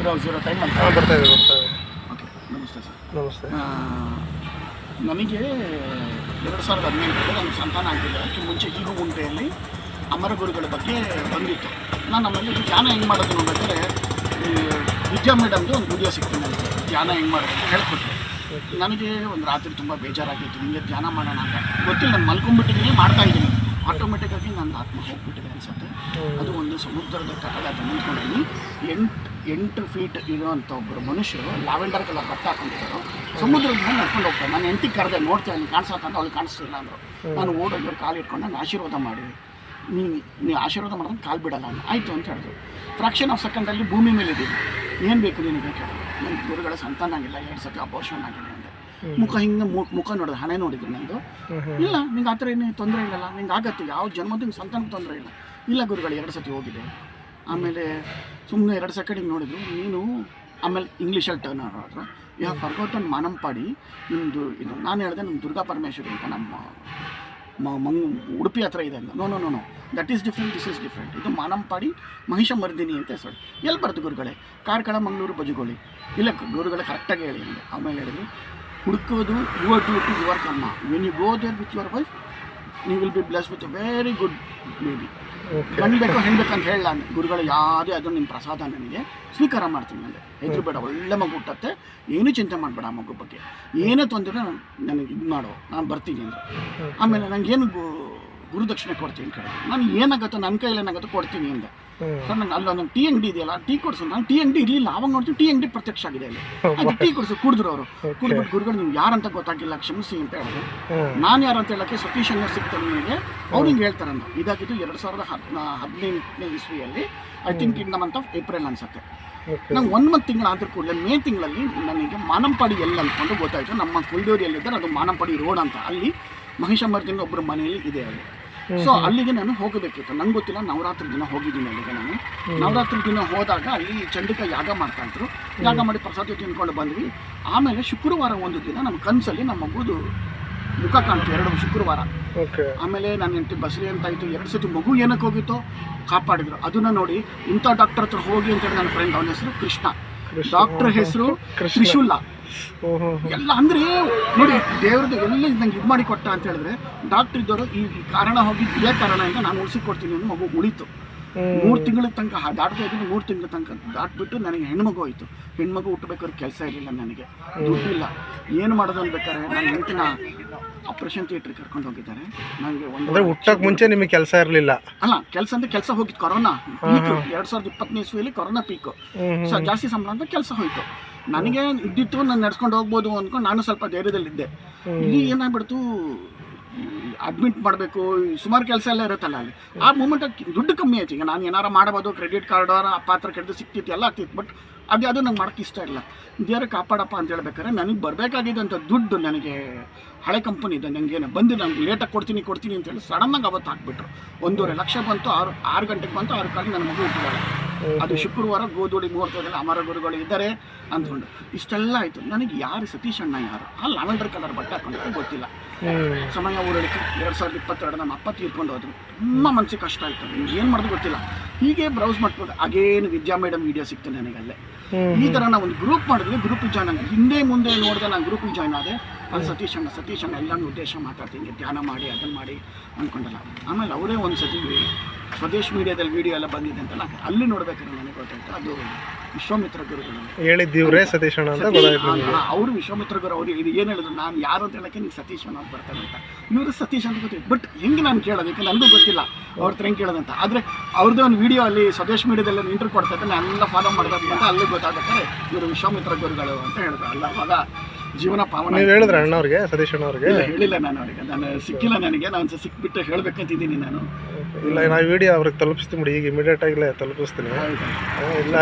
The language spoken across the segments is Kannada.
00 ಟೈಮ್ ಅಂತ ಬರ್ತಾ ಇದೆ. ಓಕೆ, ನಮಸ್ತೆ ಸರ್. ನಮಸ್ತೆ. ನನಗೆ 2018 ನನ್ನ ಸಂತಾನ ಆಗಿಲ್ಲ. ಅದಕ್ಕೆ ಮುಂಚೆ ಈಗ ಗುಂಟೆಯಲ್ಲಿ ಅಮರ ಗುರುಗಳ ಬಗ್ಗೆ ಬಂದಿತ್ತು. ನಾನು ಆಮೇಲೆ ಧ್ಯಾನ ಹೆಂಗೆ ಮಾಡೋದು ನೋಡ್ಬೇಕಾದ್ರೆ ವಿದ್ಯಾ ಮೇಡಮ್ದು ಒಂದು ವಿಡಿಯೋ ಸಿಗ್ತೀನಿ ನನಗೆ, ಧ್ಯಾನ ಹೆಂಗೆ ಮಾಡೋದು ಅಂತ ಹೇಳ್ಕೊಟ್ರು. ನನಗೆ ಒಂದು ರಾತ್ರಿ ತುಂಬ ಬೇಜಾರಾಗಿತ್ತು, ಹಿಂಗೆ ಧ್ಯಾನ ಮಾಡೋಣ ಅಂತ. ಗೊತ್ತಿಲ್ಲ, ನಾನು ಮಲ್ಕೊಂಡ್ಬಿಟ್ಟಿದ್ದೀನಿ, ಮಾಡ್ತಾಯಿದ್ದೀನಿ. ಆಟೋಮೆಟಿಕ್ಕಾಗಿ ನನ್ನ ಆತ್ಮ ಹೋಗ್ಬಿಟ್ಟಿದೆ ಅನಿಸುತ್ತೆ. ಅದು ಒಂದು ಸಮುದ್ರದ ತಟದ ನಿಂತ್ಕೊಂಡಿದ್ದೀನಿ. 8 ಫೀಟ್ ಇರೋವಂಥ ಒಬ್ಬರು ಮನುಷ್ಯರು ಲ್ಯಾವೆಂಡರ್ ಕಲರ್ ಬಟ್ಟೆ ಹಾಕೊಂಡಿದ್ದರು. ಸಮುದ್ರದ ಮೇಲೆ ನಡ್ಕೊಂಡು ಹೋಗ್ತಾರೆ. ನಾನು ಹೆಂಡತಿಗೆ ಕರೆದೆ, ನೋಡ್ತೀನಿ ಅಲ್ಲಿ ಕಾಣಿಸತ್ತಂತ. ಅವಳು ಕಾಣಿಸ್ತಿಲ್ಲ ಅಂದರು. ನಾನು ಓಡೋದು ಕಾಲು ಇಟ್ಕೊಂಡು ನಾನು ಆಶೀರ್ವಾದ ಮಾಡಿ, ನೀವು ಆಶೀರ್ವಾದ ಮಾಡಿದ್ರೆ ಕಾಲು ಬಿಡಲ್ಲ ನಾನು ಆಯಿತು ಅಂತ ಹೇಳಿದ್ರು. ಫ್ರಾಕ್ಷನ್ ಆಫ್ ಸೆಕೆಂಡಲ್ಲಿ ಭೂಮಿ ಮೇಲೆ ಇದ್ದೀನಿ. ಏನು ಬೇಕು ನಿನಗೆ ಕೇಳಿದ್ರು. ನನ್ನ ಗುರುಗಳ ಸಂತಾನ ಆಗಿಲ್ಲ, 2 ಸತಿ ಅಬೋರ್ಷನ್ ಆಗಿದೆ ಅಂದೆ. ಮುಖ ಹಿಂಗೆ ಮುಖ ನೋಡಿದ್ರೆ ಹಣೆ ನೋಡಿದ್ರು ನಂದು. ಇಲ್ಲ, ನಿಂಗೆ ಆ ಥರ ಏನು ತೊಂದರೆ ಇಲ್ಲಲ್ಲ, ನಿಂಗೆ ಆಗತ್ತೆ, ಯಾವ ಜನ್ಮದ ನಿಂಗೆ ಸಂತಾನಕ್ಕೆ ತೊಂದರೆ ಇಲ್ಲ. ಇಲ್ಲ ಗುರುಗಳು 2 ಸತಿ ಹೋಗಿದೆ. ಆಮೇಲೆ ಸುಮ್ಮನೆ 2 ಸೆಕೆಂಡಿಗೆ ನೋಡಿದ್ರು. ನೀನು ಆಮೇಲೆ ಇಂಗ್ಲೀಷಲ್ಲಿ ಟರ್ನ್ ಆಡಿದ್ರು. ಯಾ ಫರ್ಗೋಟನ್ ಮಾನಂಪಾಡಿ ನಿಮ್ಮದು ಇದು. ನಾನು ಹೇಳಿದೆ ನಮ್ಮ ದುರ್ಗಾ ಪರಮೇಶ್ವರಿ ಅಂತ ನಮ್ಮ ಉಡುಪಿ ಹತ್ರ ಇದೆ ಅಂತ. No that is different, this is different. ಇದು ಮಾನಂಪಾಡಿ ಮಹಿಷಮರ್ದಿನಿ ಅಂತ ಹೆಸರು. ಎಲ್ಲಿ ಬರ್ತು ಗುರುಗಳೇ? ಕಾರ್ಕಳ ಮಂಗಳೂರು ಬಜುಗೋಳಿ. ಇಲ್ಲ ಗುರುಗಳೇ ಕರೆಕ್ಟಾಗಿ ಹೇಳಿ ಅಂದೆ. ಆಮೇಲೆ ಹೇಳಿದ್ರು, ಹುಡುಕೋದು your duty your karma. When you go there with your wife you will be bless with a very good baby. ಗಂಡು ಬೇಕೋ ಹೆಣ್ಣು ಬೇಕಂತ ಹೇಳಲ್ಲ ಅಂದೆ. ಗುರುಗಳು ಯಾವುದೇ ಅದು ನಿಮ್ಮ ಪ್ರಸಾದ, ನನಗೆ ಸ್ವೀಕಾರ ಮಾಡ್ತೀನಿ ಅಂದೆ. ಹೆದ್ರು ಬೇಡ, ಒಳ್ಳೆ ಮಗು ಹುಟ್ಟತ್ತೆ, ಏನೂ ಚಿಂತೆ ಮಾಡಬೇಡ ಆ ಮಗು ಬಗ್ಗೆ. ಏನೇ ತೊಂದರೆ ನನಗೆ ಇದು ಮಾಡೋ, ನಾನು ಬರ್ತೀನಿ ಅಂದರು. ಆಮೇಲೆ ನನಗೇನು ಗುರುದಕ್ಷಿಣೆ ಕೊಡ್ತೀನಿ ಕಡೆ. ನಾನು ಏನಾಗುತ್ತೋ ನನ್ನ ಕೈಯಲ್ಲಿ ಏನಾಗುತ್ತೋ ಕೊಡ್ತೀನಿ ಅಂದೆ. ಸರ್ ನಂಗೆ ಅಲ್ಲೊಂದು ಟೀ ಅಂಗಡಿ ಇದೆಯಲ್ಲ, ಟೀ ಕೊಡಿಸು. ನಾನು ಟೀ ಅಂಗಡಿ ಇರಲಿಲ್ಲ, ಆವಾಗ ನೋಡ್ತೀನಿ ಟೀ ಅಂಗಡಿ ಪ್ರತ್ಯಕ್ಷ ಆಗಿದೆ ಅಲ್ಲಿ. ಅದು ಟೀ ಕೊಡಿಸು. ಕುಡಿದ್ರು ಅವರು. ಕುಡಿದ್ಬಿಟ್ಟು ಗುರುಗಳು ನೀವು ಯಾರಂತ ಗೊತ್ತಾಗಿಲ್ಲ, ಕ್ಷಮಿಸಿ ಅಂತ ಹೇಳಿದ್ರು. ನಾನು ಯಾರು ಅಂತ ಹೇಳೋಕ್ಕೆ ಸತೀಶ್ ಅನ್ನೋ ಸಿಗ್ತಾರೆ ನನಗೆ. ಅವ್ರು ಹಿಂಗೆ ಹೇಳ್ತಾರೆ ಅಂದ. ಇದಾಗಿದ್ದು 2018 ಇಸ್ವಿಯಲ್ಲಿ, I think in the month of April ಅನ್ಸುತ್ತೆ. ನಂಗೆ 1 ತಿಂಗಳಾದ್ರೂ ಕೂಡಲೇ ಮೇ ತಿಂಗಳಲ್ಲಿ ನನಗೆ ಮಾನಂಪಾಡಿ ಎಲ್ಲಿ ಅಂದ್ಕೊಂಡು ಗೊತ್ತಾಯಿತು. ನಮ್ಮ ಕುಲ್ಡೂರಿಯಲ್ಲಿದ್ದರೆ ಅದು ಮಾನಂಪಾಡಿ ರೋಡ್ ಅಂತ. ಅಲ್ಲಿ ಮಹಿಷಮರ್ದಿನಿ ಒಬ್ಬರ ಮನೆಯಲ್ಲಿ ಇದೆ ಅಲ್ಲಿ. ಸೊ ಅಲ್ಲಿಗೆ ನಾನು ಹೋಗಬೇಕಿತ್ತು. ನಂಗೆ ಗೊತ್ತಿಲ್ಲ, ನವರಾತ್ರಿ ದಿನ ಹೋಗಿದ್ದೀನಿ ಅಲ್ಲಿಗೆ. ನಾನು ನವರಾತ್ರಿ ದಿನ ಹೋದಾಗ ಅಲ್ಲಿ ಚಂಡಿಕಾ ಯಾಗ ಮಾಡ್ತಾಯಿದ್ರು. ಯಾಗ ಮಾಡಿ ಪ್ರಸಾದ ತಿನ್ಕೊಂಡು ಬಂದ್ವಿ. ಆಮೇಲೆ ಶುಕ್ರವಾರ ಒಂದು ದಿನ ನಮ್ಮ ಕನಸಲ್ಲಿ ನಮ್ಮ ಮಗುದು ಮುಖ ಕಾಣ್ತು, 2 ಶುಕ್ರವಾರ. ಆಮೇಲೆ ನಾನು ಹೆಂಡತಿ ಬಸರಿ ಅಂತಾಯಿತು. 2 ಸತಿ ಮಗು ಏನಕ್ಕೆ ಹೋಗಿತ್ತೋ ಕಾಪಾಡಿದ್ರು. ಅದನ್ನ ನೋಡಿ ಇಂಥ ಡಾಕ್ಟರ್ ಹತ್ರ ಹೋಗಿ ಅಂತೇಳಿ ನನ್ನ ಫ್ರೆಂಡ್, ಅವನ ಹೆಸರು ಕೃಷ್ಣ, ಡಾಕ್ಟರ್ ಹೆಸರು ತ್ರಿಶೂಲ ಎಲ್ಲ. ಅಂದರೆ ನೋಡಿ ದೇವ್ರದ್ದು ಎಲ್ಲ ನಂಗೆ ಇದು ಮಾಡಿ ಕೊಟ್ಟ ಅಂತ ಹೇಳಿದ್ರೆ, ಡಾಕ್ಟ್ರ್ ಇದ್ದವರು ಈ ಕಾರಣ ಹೋಗಿ ಇದೇ ಕಾರಣ ಅಂತ ನಾನು ಉಳಿಸಿಕೊಡ್ತೀನಿ ಅಂತ ಮಗು ಉಳಿತು. 3 ತಿಂಗಳ ತನಕ ದಾಟ್ತಾ ಇದ್ದೀನಿ. 3 ತಿಂಗಳ ತನಕ ದಾಟ್ಬಿಟ್ಟು ನನಗೆ ಹೆಣ್ಮಗು ಹೋಯಿತು. ಹೆಣ್ಮಗು ಹುಟ್ಟಬೇಕಾದ್ರೆ ಕೆಲಸ ಇರಲಿಲ್ಲ, ನನಗೆ ದುಡ್ಡಿಲ್ಲ, ಏನು ಮಾಡೋದು ಅನ್ಬೇಕಾದ್ರೆ ನನ್ನ ಹೆಂಡತಿನ ಆಪರೇಷನ್ ಥಿಯೇಟ್ರಿಗೆ ಕರ್ಕೊಂಡು ಹೋಗಿದ್ದಾರೆ. ನನಗೆ ಒಂದು ಹುಟ್ಟಕ್ಕೆ ಮುಂಚೆ ನಿಮಗೆ ಕೆಲಸ ಇರಲಿಲ್ಲ? ಅಲ್ಲ, ಕೆಲಸ ಅಂದರೆ ಕೆಲಸ ಹೋಗಿತ್ತು. ಕೊರೋನಾ ಪೀಕು 2020 ಇಸ್ವಿಯಲ್ಲಿ ಕೊರೋನಾ ಪೀಕು. ಸೊ ಜಾಸ್ತಿ ಸಂಬಳ ಅಂತ ಕೆಲಸ ಹೋಯಿತು. ನನಗೆ ಇದ್ದಿತ್ತು, ನಾನು ನಡ್ಸ್ಕೊಂಡು ಹೋಗ್ಬೋದು ಅಂದ್ಕೊಂಡು ನಾನು ಸ್ವಲ್ಪ ಧೈರ್ಯದಲ್ಲಿದ್ದೆ. ಇಲ್ಲಿ ಏನಾಗ್ಬಿಡ್ತು, ಅಡ್ಮಿಟ್ ಮಾಡಬೇಕು, ಸುಮಾರು ಕೆಲಸ ಎಲ್ಲ ಇರುತ್ತಲ್ಲ ಅಲ್ಲಿ. ಆ ಮೂಮೆಂಟಲ್ಲಿ ದುಡ್ಡು ಕಮ್ಮಿ ಆಯ್ತು. ಈಗ ನಾನು ಏನಾರು ಮಾಡ್ಬೋದು, ಕ್ರೆಡಿಟ್ ಕಾರ್ಡ್ ಪಾತ್ರ ಕೆಡ್ದು ಸಿಕ್ತಿತ್ತು, ಎಲ್ಲ ಆಗ್ತಿತ್ತು. ಬಟ್ ಅದು ನಂಗೆ ಮಾಡೋಕ್ಕೆ ಇಷ್ಟ ಇಲ್ಲ. ದೇವ್ರ ಕಾಪಾಡಪ್ಪ ಅಂತ ಹೇಳ್ಬೇಕಾದ್ರೆ ನನಗೆ ಬರಬೇಕಾಗಿದ್ದಂಥ ದುಡ್ಡು ನನಗೆ ಹಳೆ ಕಂಪನಿ ಇದೆ, ನನಗೇನು ಬಂದು ನಂಗೆ ಲೇಟಾಗಿ ಕೊಡ್ತೀನಿ ಅಂತೇಳಿ ಸಡನ್ನಾಗಿ ಅವತ್ತು ಹಾಕ್ಬಿಟ್ರು. 1.5 ಲಕ್ಷ ಬಂತು. 6 ಗಂಟೆಗೆ ಬಂತು. 6 ಕಾಲಿಗೆ ನನ್ನ ಮಗು ಹುಟ್ಟಿದಾಳೆ. ಅದು ಶುಕ್ರವಾರ ಗೋಧೂಳಿ ಮುಹೂರ್ತದಲ್ಲಿ ಅಮರ ಗುರುಗಳು ಇದ್ದಾರೆ ಅಂದ್ಕೊಂಡು ಇಷ್ಟೆಲ್ಲ ಆಯಿತು. ನನಗೆ ಯಾರು ಸತೀಶ್ ಅಣ್ಣ ಯಾರು? ಆ ಲ್ಯಾವೆಂಡರ್ ಕಲರ್ ಬಟ್ಟೆ ಹಾಕೊಂಡಿದ್ದು ಗೊತ್ತಿಲ್ಲ. ಸಮಯ ಊರಳಿಕೆ 2022 ನಮ್ಮ ಅಪ್ಪ ತೀರ್ಕೊಂಡು ಹೋದ್ರು. ತುಂಬ ಮನಸ್ಸಿಗೆ ಕಷ್ಟ ಆಯಿತು. ಏನು ಮಾಡೋದು ಗೊತ್ತಿಲ್ಲ. ಹೀಗೆ ಬ್ರೌಸ್ ಮಾಡ್ಕೊಂಡು ಆಗೇನು ವಿದ್ಯಾ ಮೇಡಮ್ ವಿಡಿಯೋ ಸಿಕ್ತು ನನಗಲ್ಲೇ. ಈ ಥರ ನಾವು ಒಂದು ಗ್ರೂಪ್ ಮಾಡಿದ್ವಿ. ಗ್ರೂಪಿಗೆ ಜಾಯ್ನ್ ಆಗಿ ಹಿಂದೆ ಮುಂದೆ ನೋಡಿದೆ. ನಾನು ಗ್ರೂಪಿಗೆ ಜಾಯ್ನ್ ಆದೆ. ಅಲ್ಲಿ ಸತೀಶ್ ಅಣ್ಣ ಎಲ್ಲನೂ ಉದ್ದೇಶ ಮಾತಾಡ್ತೀನಿ, ಧ್ಯಾನ ಮಾಡಿ ಅದನ್ನು ಮಾಡಿ ಅಂದ್ಕೊಂಡಲ್ಲ. ಆಮೇಲೆ ಅವರೇ ಒಂದು ಸತಿ ಸ್ವದೇಶ್ ಮೀಡಿಯಾದಲ್ಲಿ ವಿಡಿಯೋ ಎಲ್ಲ ಬಂದಿದೆ ಅಂತಲ್ಲ, ಅಲ್ಲಿ ನೋಡ್ಬೇಕಾದ್ರೆ ನನಗೆ ಗೊತ್ತಾಯ್ತು ಅದು ವಿಶ್ವಾಮಿತ್ರ ಗುರುಗಳು ಹೇಳಿದ್ದೀವ್ರೆ ಸತೀಶ್ ಅಣ್ಣ ಅಂತ ಗೊತ್ತಾಯ್ತು. ಅವರು ವಿಶ್ವಾಮಿತ್ರ ಗುರು ಅವರು ಇದು ಏನು ಹೇಳಿದ್ರು, ನಾನು ಯಾರು ಅಂತ ಹೇಳೋಕ್ಕೆ ನೀವು ಸತೀಶ್ ಅಣ್ಣ ಅಂತ ಬರ್ತಾರೆ ಅಂತ. ಇವರು ಸತೀಶ್ ಅಂತ ಗೊತ್ತಿತ್ತು. ಬಟ್ ಹೆಂಗೆ ನಾನು ಕೇಳೋದಕ್ಕೆ ನನಗೂ ಗೊತ್ತಿಲ್ಲ ಅವ್ರ ಹತ್ರ ಹೆಂಗೆ ಕೇಳೋದಂತ. ಆದರೆ ಅವ್ರದ್ದೇ ಒಂದು ವಿಡಿಯೋ ಅಲ್ಲಿ ಸ್ವದೇಶ್ ಮೀಡಿಯಾದಲ್ಲಿ ಇಂಟರ್ವ್ಯೂ ಕೊಡ್ತಾ ಇದ್ದೆ. ನಾನೆಲ್ಲ ಫಾಲೋ ಮಾಡಬೇಕು ಅಂತ ಅಲ್ಲಿ ಗೊತ್ತಾಗ್ಬೇಕಾದ್ರೆ ಇವರು ವಿಶ್ವಾಮಿತ್ರ ಗುರುಗಳು ಅಂತ ಹೇಳಿದ್ರು. ಅಲ್ಲ ಅವಾಗ ಜೀವನ ಪಾವನ. ನೀವು ಹೇಳಿದ್ರೆ ಅಣ್ಣವ್ರಿಗೆ, ಸತೀಶ್ ಅಣ್ಣವ್ರಿಗೆ? ಹೇಳಿಲ್ಲ ನಾನು ಅವರಿಗೆ. ನಾನು ಸಿಕ್ಕಿಲ್ಲ ನನಗೆ. ನಾನು ಸಿಕ್ಬಿಟ್ಟು ಹೇಳಬೇಕಂತಿದ್ದೀನಿ ನಾನು. ಇಲ್ಲ, ನಾವು ವಿಡಿಯೋ ಅವ್ರಿಗೆ ತಲುಪಿಸ್ತೀನಿ ಬಿಡಿ, ಈಗ ಇಮಿಡಿಯೇಟ್ ಆಗಲೇ ತಲುಪಿಸ್ತೀನಿ. ಇಲ್ಲ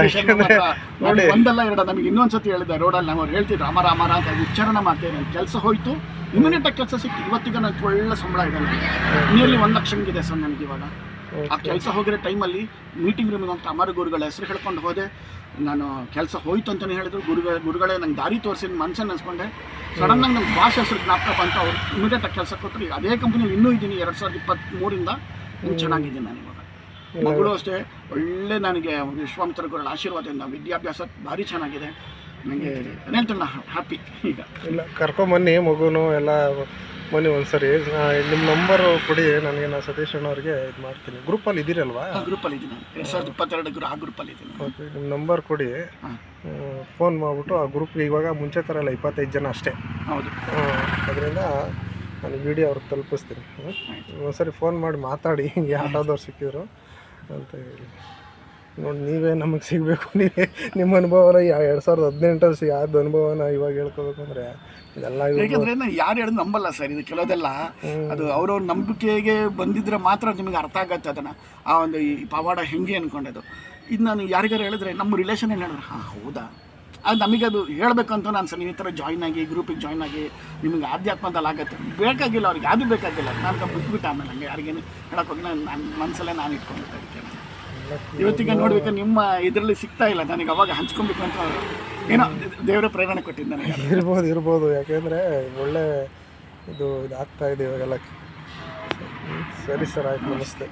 ನೋಡಿ, ಒಂದಲ್ಲ ಎರಡ ನಮಗೆ ಇನ್ನೊಂದ್ಸತಿ ಹೇಳಿದೆ ರೋಡಲ್ಲಿ. ನಾವು ಹೇಳ್ತಿದ್ರು ಅಮರ ಅಂತ ಉಚ್ಚಾರಣೆ ಮಾಡ್ತೇನೆ. ಕೆಲಸ ಹೋಯ್ತು, ಇಮಿಡಿಯೇಟಾಗಿ ಕೆಲಸ ಸಿಕ್ತು. ಇವತ್ತಿಗೆ ನನಗೆ ಒಳ್ಳೆ ಸಂಬಳ ಇದೆ. ನನಗೆ ನಿಯರ್ಲಿ 1 ಲಕ್ಷ ಇದೆ ಸರ್ ನನಗೆ ಇವಾಗ. ಆ ಕೆಲಸ ಹೋಗಿರೋ ಟೈಮಲ್ಲಿ ಮೀಟಿಂಗ್ ರೂಮಿಗೆ ಅಂತ ಅಮರ ಗುರುಗಳ ಹೆಸರು ಹೇಳ್ಕೊಂಡು ಹೋದೆ. ನಾನು ಕೆಲಸ ಹೋಯ್ತು ಅಂತಲೇ ಹೇಳಿದ್ರು. ಗುರುಗಳೇ ನಂಗೆ ದಾರಿ ತೋರಿಸಿ ಮನ್ಸನ್ನು ಅನ್ಸ್ಕೊಂಡೆ. ಸಡನ್ನಾಗಿ ನಂಗೆ ಭಾಷೆ ಹೆಸರು ಜ್ಞಾಪಕ ಬಂತು. ಅವ್ರು ಇಮಿಡಿಯೇಟಾಗಿ ಕೆಲಸ ಕೊಟ್ಟರು. ಅದೇ ಕಂಪ್ನಿಯಲ್ಲಿ ಇನ್ನೂ ಇದ್ದೀನಿ. 2023 ಚೆನ್ನಾಗಿದ್ದೀನಿ ನಾನು ಇವಾಗ. ಮಗಳು ಅಷ್ಟೇ ಒಳ್ಳೆ ನನಗೆ ವಿಶ್ವಾಮಿತ್ರ ಗುರುಗಳ ಆಶೀರ್ವಾದದಿಂದ ವಿದ್ಯಾಭ್ಯಾಸ ಭಾರಿ ಚೆನ್ನಾಗಿದೆ. ನನಗೆ ಹೇಳ್ತೀನಿ ಹ್ಯಾಪಿ. ಈಗ ಇಲ್ಲ ಕರ್ಕೊಂಬನ್ನಿ ಮಗುನು ಎಲ್ಲ ಬನ್ನಿ ಒಂದ್ಸರಿ. ನಿಮ್ಮ ನಂಬರು ಕೊಡಿ ನನಗೆ, ನಾನು ಸತೀಶ್ ಅಣ್ಣವ್ರಿಗೆ ಇದು ಮಾಡ್ತೀನಿ. ಗ್ರೂಪಲ್ಲಿ ಇದ್ದೀರಲ್ವಾ? ಗ್ರೂಪಲ್ಲಿ ಇದ್ದೀನಿ, 2022 ಆ ಗ್ರೂಪಲ್ಲಿ ಇದ್ದೀನಿ. ಓಕೆ, ನಿಮ್ಮ ನಂಬರ್ ಕೊಡಿ, ಫೋನ್ ಮಾಡಿಬಿಟ್ಟು ಆ ಗ್ರೂಪ್ಗೆ ಇವಾಗ ಮುಂಚೆ ಥರ ಎಲ್ಲ 25 ಜನ ಅಷ್ಟೇ. ಹೌದು, ಅದರಿಂದ ನಾನು ವಿಡಿಯೋ ಅವ್ರಿಗೆ ತಲುಪಿಸ್ತೀನಿ. ಒಂದ್ಸರಿ ಫೋನ್ ಮಾಡಿ ಮಾತಾಡಿ ಹಿಂಗೆ ಯಾವ್ದಾದ್ರು ಸಿಕ್ಕಿದ್ರು ಅಂತ ಹೇಳಿ. ನೋಡಿ ನೀವೇ ನಮಗೆ ಸಿಗಬೇಕು, ನೀವೇ ನಿಮ್ಮ ಅನುಭವನ 2018 ಯಾವ್ದು ಅನುಭವನ ಇವಾಗ ಹೇಳ್ಕೋಬೇಕು ಅಂದರೆ ಇದೆಲ್ಲ. ಯಾಕೆಂದ್ರೆ ನಾನು ಯಾರು ಹೇಳೋದು ನಂಬಲ್ಲ ಸರ್, ಇದು ಕೆಲವುದೆಲ್ಲ ಅದು ಅವ್ರವ್ರ ನಂಬಿಕೆಗೆ ಬಂದಿದ್ರೆ ಮಾತ್ರ ನಿಮಗೆ ಅರ್ಥ ಆಗತ್ತೆ ಅದನ್ನು, ಆ ಒಂದು ಈ ಪವಾಡ ಹೆಂಗೆ ಅಂದ್ಕೊಂಡದು. ಇದು ನಾನು ಯಾರಿಗಾರು ಹೇಳಿದ್ರೆ ನಮ್ಮ ರಿಲೇಷನ್ ಏನು ಹೇಳಿದ್ರೆ ಹೌದಾ, ಅದು ನಮಗದು ಹೇಳಬೇಕು ಅಂತ ನಾನು ಸರ್, ನೀವು ಈ ಥರ ಜಾಯ್ನ್ ಆಗಿ ಗ್ರೂಪಿಗೆ ಜಾಯ್ನ್ ಆಗಿ ನಿಮಗೆ ಆಧ್ಯಾತ್ಮದಲ್ಲಿ ಆಗತ್ತೆ. ಬೇಕಾಗಿಲ್ಲ ಅವ್ರಿಗೆ, ಯಾವುದು ಬೇಕಾಗಿಲ್ಲ. ನಾನು ಬಿಟ್ಬಿಟ್ಟು ಆಮೇಲೆ ಹಂಗೆ ಯಾರಿಗೇನು ಹೇಳೋಕ್ಕೋಗಿ ನನ್ನ ಮನಸ್ಸಲ್ಲೇ ನಾನು ಇಟ್ಕೊಂಡಿದ್ದೆ. ಅದಕ್ಕೆ ಇವತ್ತಿಗೆ ನೋಡ್ಬೇಕು ನಿಮ್ಮ ಇದರಲ್ಲಿ ಸಿಗ್ತಾ ಇಲ್ಲ ನನಗೆ, ಅವಾಗ ಹಂಚ್ಕೊಬೇಕು ಅಂತ ಏನೋ ದೇವರ ಪ್ರೇರಣೆ ಕೊಟ್ಟಿದ್ದು ನನಗೆ. ಇರ್ಬೋದು ಯಾಕೆಂದರೆ ಒಳ್ಳೆ ಇದಾಗ್ತಾ ಇದೆ ಇವಾಗೆಲ್ಲ. ಸರಿ ಸರ್, ಆಯ್ತು, ನಮಸ್ತೆ.